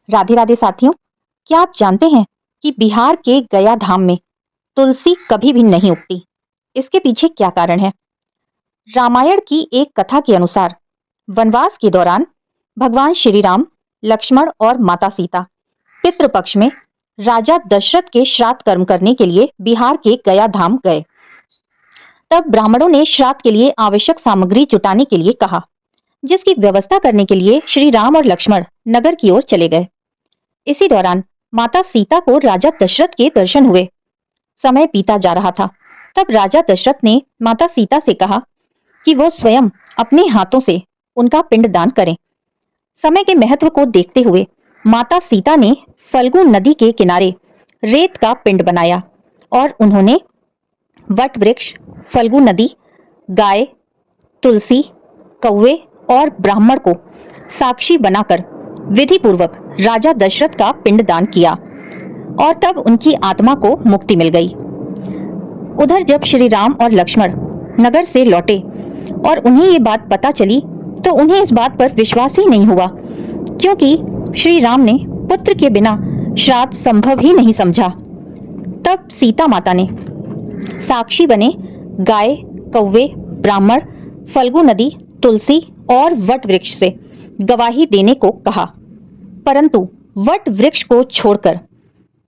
राधे राधे साथियों, क्या आप जानते हैं कि बिहार के गया धाम में तुलसी कभी भी नहीं उगती? इसके पीछे क्या कारण है? रामायण की एक कथा के अनुसार वनवास के दौरान भगवान श्री राम, लक्ष्मण और माता सीता पितृपक्ष में राजा दशरथ के श्राद्ध कर्म करने के लिए बिहार के गया धाम गए। तब ब्राह्मणों ने श्राद्ध के लिए आवश्यक सामग्री जुटाने के लिए कहा, जिसकी व्यवस्था करने के लिए श्री राम और लक्ष्मण नगर की ओर चले गए। इसी दौरान माता सीता को राजा दशरथ के दर्शन हुए। समय बीता जा रहा था। तब राजा दशरथ ने माता सीता से कहा कि वो स्वयं अपने हाथों से उनका पिंड दान करें। समय के महत्व को देखते हुए माता सीता ने फल्गु नदी के किनारे रेत का पिंड बनाया और उन्होंने वट वृक्ष, फल्गु नदी, गाय, तुलसी, कौवे और ब्राह्मण को साक्षी बनाकर विधि पूर्वक राजा दशरथ का पिंड दान किया और तब उनकी आत्मा को मुक्ति मिल गई। उधर जब श्री राम और लक्ष्मण नगर से लौटे और उन्हें ये बात पता चली तो उन्हें इस बात पर विश्वास ही नहीं हुआ, क्योंकि श्री राम ने पुत्र के बिना श्राद्ध संभव ही नहीं समझा। तब सीता माता ने साक्षी बने गाय, कौवे, ब्राह्मण, फल्गु नदी, तुलसी और वट वृक्ष से गवाही देने को कहा, परंतु वट वृक्ष को छोड़कर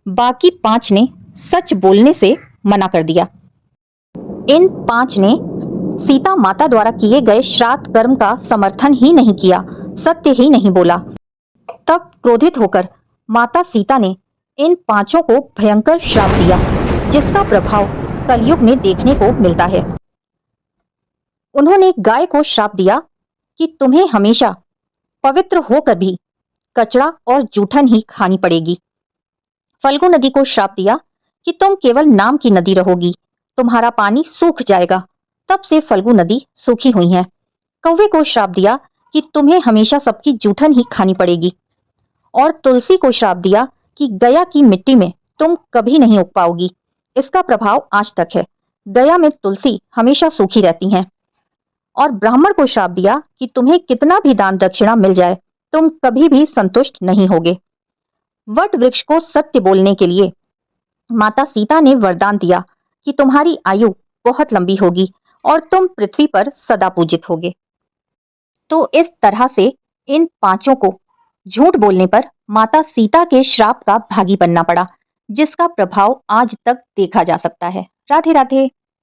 बाकी 5 ने सच बोलने से मना कर दिया। इन 5 ने सीता माता द्वारा किए गए श्राद्ध कर्म का समर्थन ही नहीं किया, सत्य ही नहीं बोला। तब क्रोधित होकर माता सीता ने इन 5 को भयंकर श्राप दिया, जिसका प्रभाव कलयुग में देखने को मिलता है। उन्होंने गाय को श्राप दिया कि तुम्हें हमेशा पवित्र होकर भी कचरा और जूठन ही खानी पड़ेगी। फल्गु नदी को श्राप दिया कि तुम केवल नाम की नदी रहोगी, तुम्हारा पानी सूख जाएगा। तब से फल्गु नदी सूखी हुई है। कौवे को श्राप दिया कि तुम्हें हमेशा सबकी जूठन ही खानी पड़ेगी। और तुलसी को श्राप दिया कि गया की मिट्टी में तुम कभी नहीं उग पाओगी। इसका प्रभाव आज तक है। गया में तुलसी हमेशा सूखी रहती हैं। और ब्राह्मण को श्राप दिया कि तुम्हें कितना भी दान दक्षिणा मिल जाए, तुम कभी भी संतुष्ट नहीं होगे। वट वृक्ष को सत्य बोलने के लिए माता सीता ने वरदान दिया कि तुम्हारी आयु बहुत लंबी होगी और तुम पृथ्वी पर सदा पूजित होगे। तो इस तरह से इन 5 को झूठ बोलने पर माता सीता के श्राप का भागी बनना पड़ा, जिसका प्रभाव आज तक देखा जा सकता है। राधे राधे।